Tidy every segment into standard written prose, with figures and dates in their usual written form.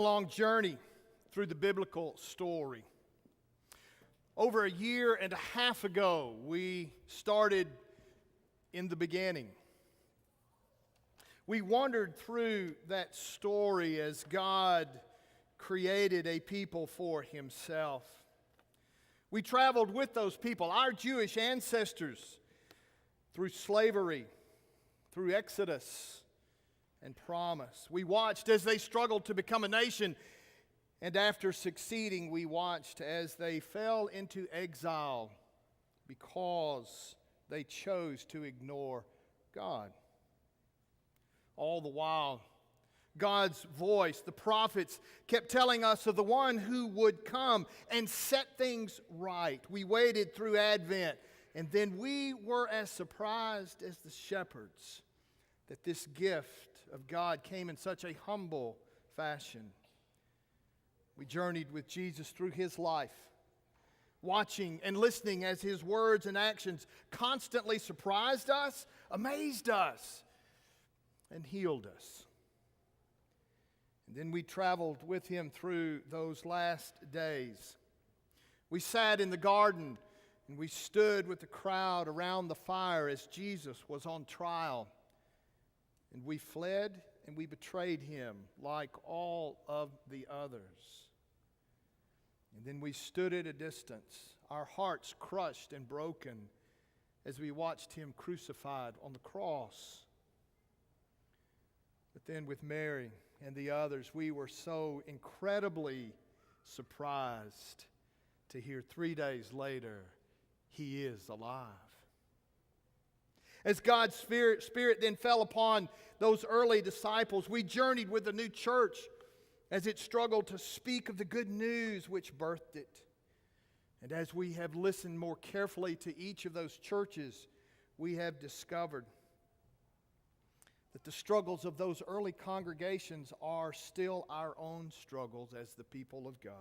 Long journey through the biblical story. Over a year and a half ago, we started in the beginning. We wandered through that story as God created a people for Himself. We traveled with those people, our Jewish ancestors, through slavery, through Exodus, and promise. We watched as they struggled to become a nation, and after succeeding, we watched as they fell into exile because they chose to ignore God. All the while, God's voice, the prophets, kept telling us of the one who would come and set things right. We waited through Advent, and then we were as surprised as the shepherds that this gift of God came in such a humble fashion. We journeyed with Jesus through His life, watching and listening as His words and actions constantly surprised us, amazed us, and healed us. And then we traveled with Him through those last days. We sat in the garden and we stood with the crowd around the fire as Jesus was on trial. And we fled and we betrayed Him like all of the others. And then we stood at a distance, our hearts crushed and broken as we watched Him crucified on the cross. But then with Mary and the others, we were so incredibly surprised to hear 3 days later, He is alive. As God's Spirit then fell upon those early disciples, we journeyed with the new church as it struggled to speak of the good news which birthed it. And as we have listened more carefully to each of those churches, we have discovered that the struggles of those early congregations are still our own struggles as the people of God.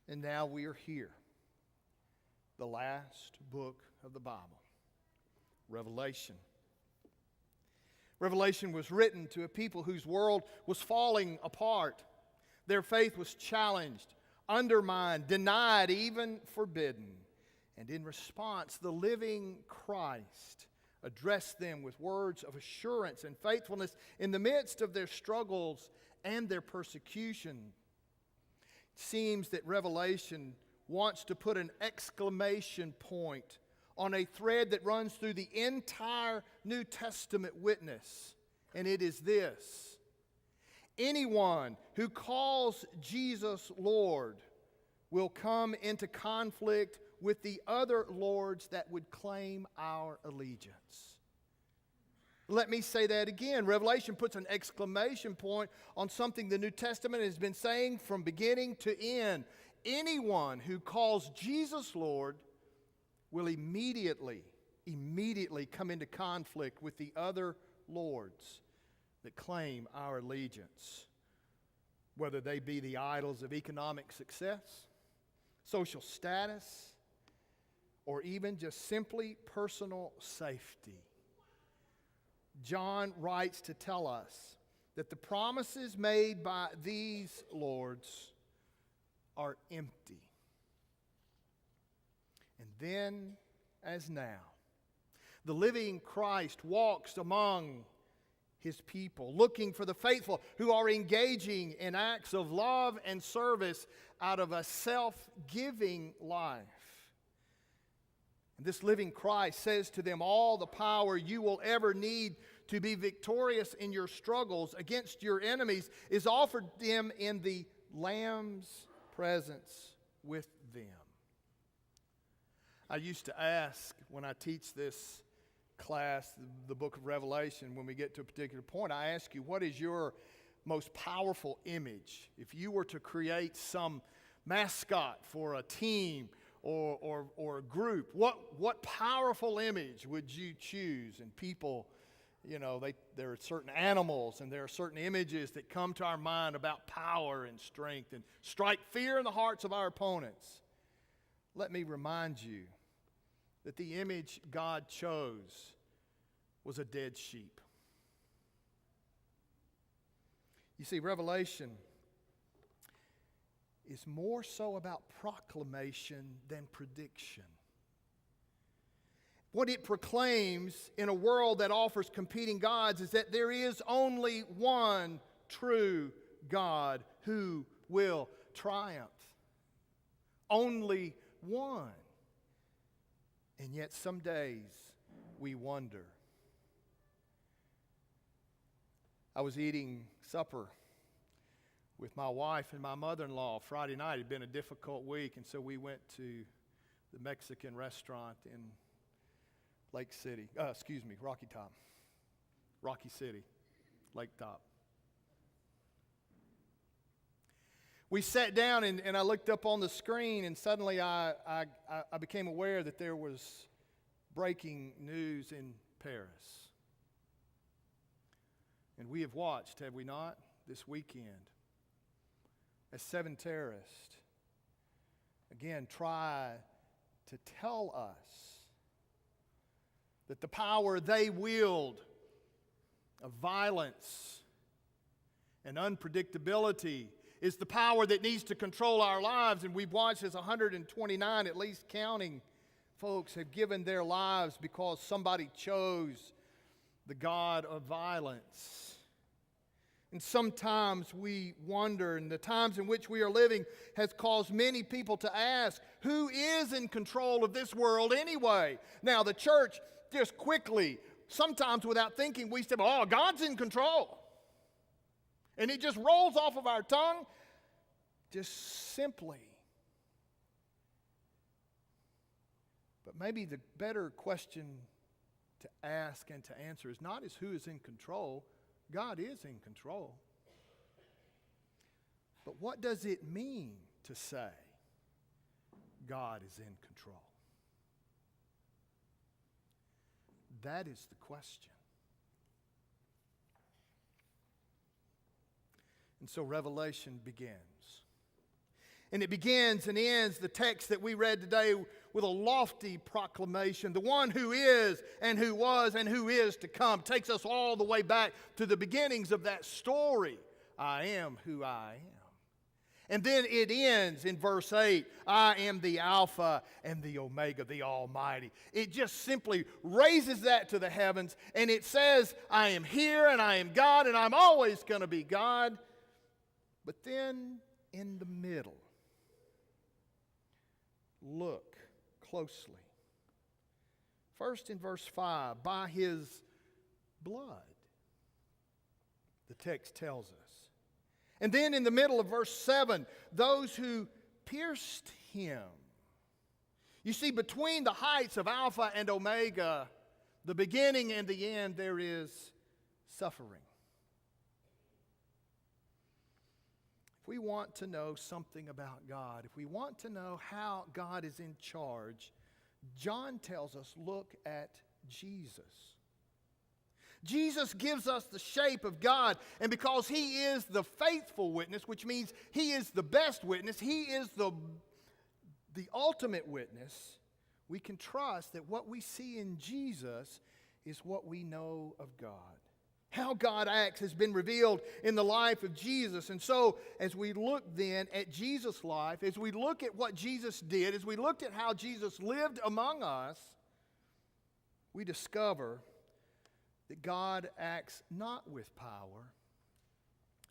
And now we are here, the last book of the Bible. Revelation. Revelation was written to a people whose world was falling apart. Their faith was challenged, undermined, denied, even forbidden. And in response, the living Christ addressed them with words of assurance and faithfulness in the midst of their struggles and their persecution. It seems that Revelation wants to put an exclamation point on a thread that runs through the entire New Testament witness, and it is this: anyone who calls Jesus Lord will come into conflict with the other lords that would claim our allegiance. Let me say that again. Revelation puts an exclamation point on something the New Testament has been saying from beginning to end. Anyone who calls Jesus Lord will immediately come into conflict with the other lords that claim our allegiance, whether they be the idols of economic success, social status, or even just simply personal safety. John writes to tell us that the promises made by these lords are empty. And then, as now, the living Christ walks among His people, looking for the faithful who are engaging in acts of love and service out of a self-giving life. And this living Christ says to them, all the power you will ever need to be victorious in your struggles against your enemies is offered them in the Lamb's presence with them. I used to ask when I teach this class, the book of Revelation, when we get to a particular point, I ask you, what is your most powerful image? If you were to create some mascot for a team or a group, what powerful image would you choose? And people, there are certain animals and there are certain images that come to our mind about power and strength and strike fear in the hearts of our opponents. Let me remind you that the image God chose was a dead sheep. You see, Revelation is more so about proclamation than prediction. What it proclaims in a world that offers competing gods is that there is only one true God who will triumph. Only one. And yet some days we wonder. I was eating supper with my wife and my mother-in-law Friday night. It had been a difficult week, and so we went to the Mexican restaurant in Rocky City, Lake Top. We sat down and I looked up on the screen, and suddenly I became aware that there was breaking news in Paris. And we have watched, have we not, this weekend, as 7 terrorists again try to tell us that the power they wield of violence and unpredictability is the power that needs to control our lives. And we've watched as 129, at least counting, folks have given their lives because somebody chose the God of violence. And sometimes we wonder, and the times in which we are living has caused many people to ask, who is in control of this world anyway? Now, the church just quickly, sometimes without thinking, we say, oh, God's in control. And it just rolls off of our tongue, just simply. But maybe the better question to ask and to answer is not as who is in control. God is in control. But what does it mean to say God is in control? That is the question. And so Revelation begins. And it begins and ends the text that we read today with a lofty proclamation. The one who is and who was and who is to come takes us all the way back to the beginnings of that story. I am who I am. And then it ends in verse 8. I am the Alpha and the Omega, the Almighty. It just simply raises that to the heavens, and it says, I am here and I am God and I'm always going to be God. But then in the middle, look closely. First in verse 5, by his blood, the text tells us. And then in the middle of verse 7, those who pierced him. You see, between the heights of Alpha and Omega, the beginning and the end, there is suffering. If we want to know something about God, if we want to know how God is in charge, John tells us, look at Jesus. Jesus gives us the shape of God, and because he is the faithful witness, which means he is the best witness, he is the ultimate witness, we can trust that what we see in Jesus is what we know of God. How God acts has been revealed in the life of Jesus. And so, as we look then at Jesus' life, as we look at what Jesus did, as we looked at how Jesus lived among us, we discover that God acts not with power,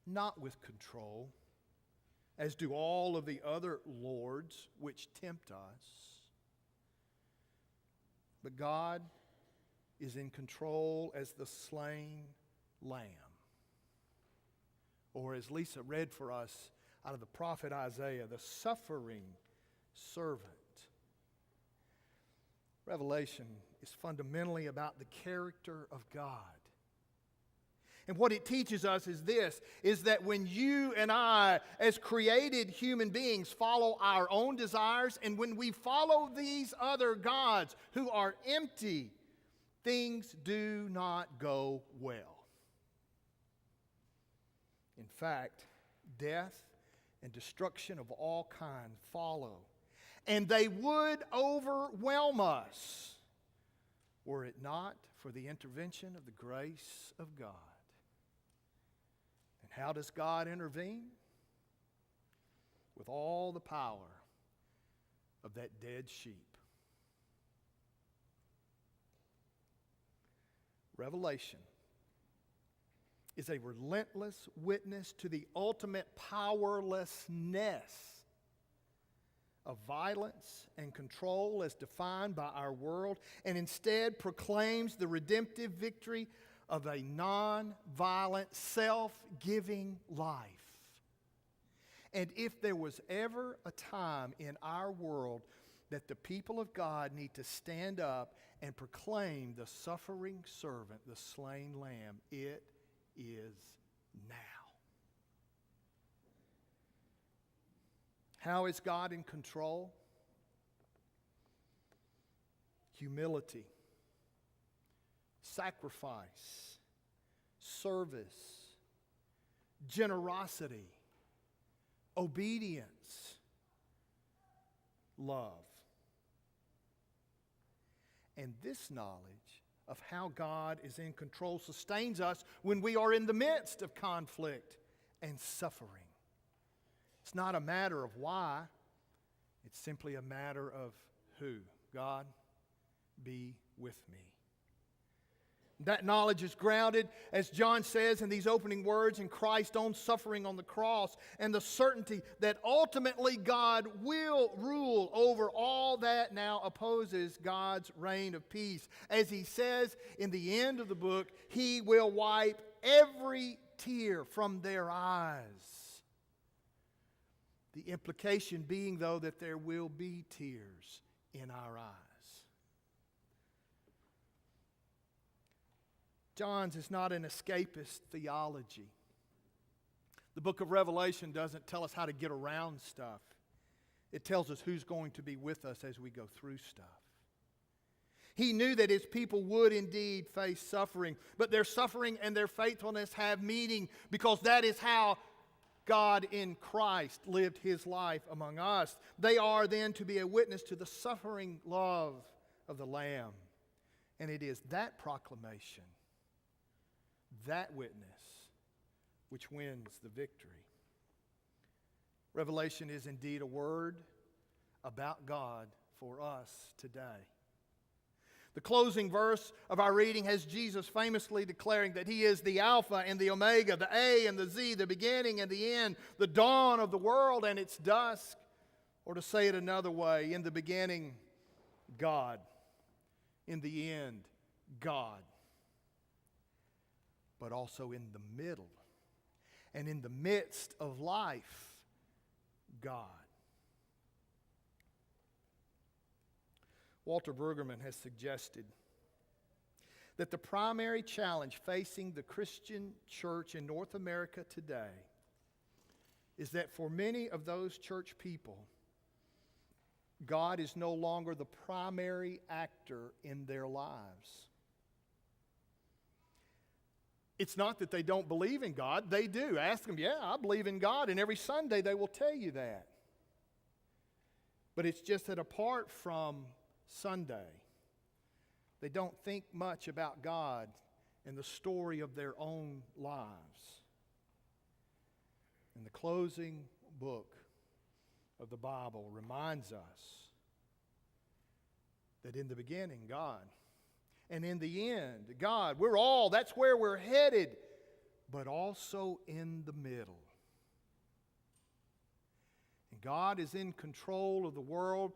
not with control, as do all of the other lords which tempt us. But God is in control as the slain lamb. Or as Lisa read for us out of the prophet Isaiah, the suffering servant. Revelation is fundamentally about the character of God. And what it teaches us is this, is that when you and I, as created human beings, follow our own desires, and when we follow these other gods who are empty, things do not go well. In fact, death and destruction of all kinds follow. And they would overwhelm us were it not for the intervention of the grace of God. And How does God intervene? With all the power of that dead sheep. Revelation is a relentless witness to the ultimate powerlessness of violence and control as defined by our world, and instead proclaims the redemptive victory of a non-violent, self-giving life. And if there was ever a time in our world that the people of God need to stand up and proclaim the suffering servant, the slain lamb, it is now. How is God in control? Humility, sacrifice, service, generosity, obedience, love. And this knowledge of how God is in control sustains us when we are in the midst of conflict and suffering. It's not a matter of why, it's simply a matter of who. God, be with me. That knowledge is grounded, as John says in these opening words, in Christ's own suffering on the cross, and the certainty that ultimately God will rule over all that now opposes God's reign of peace. As he says in the end of the book, he will wipe every tear from their eyes. The implication being, though, that there will be tears in our eyes. John's is not an escapist theology. The book of Revelation doesn't tell us how to get around stuff. It tells us who's going to be with us as we go through stuff. He knew that his people would indeed face suffering, but their suffering and their faithfulness have meaning because that is how God in Christ lived his life among us. They are then to be a witness to the suffering love of the Lamb. And it is that proclamation, that witness, which wins the victory. Revelation is indeed a word about God for us today. The closing verse of our reading has Jesus famously declaring that he is the Alpha and the Omega, the A and the Z, the beginning and the end, the dawn of the world and its dusk. Or to say it another way, in the beginning, God. In the end, God. But also in the middle and in the midst of life, God. Walter Brueggemann has suggested that the primary challenge facing the Christian church in North America today is that for many of those church people, God is no longer the primary actor in their lives. It's not that they don't believe in God. They do. Ask them, yeah, I believe in God. And every Sunday they will tell you that. But it's just that apart from Sunday, they don't think much about God and the story of their own lives. And the closing book of the Bible reminds us that in the beginning, God, and in the end, God. That's where we're headed, but also in the middle. And God is in control of the world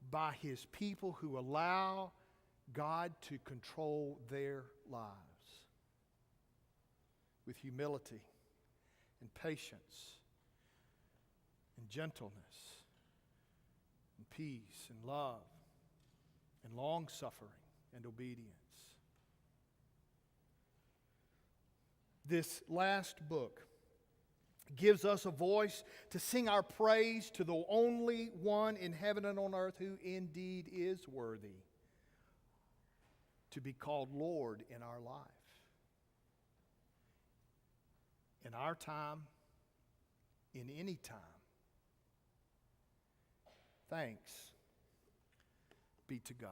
by his people who allow God to control their lives with humility and patience and gentleness and peace and love and long-suffering and obedience. This last book gives us a voice to sing our praise to the only one in heaven and on earth who indeed is worthy to be called Lord in our life. In our time, in any time. Thanks be to God.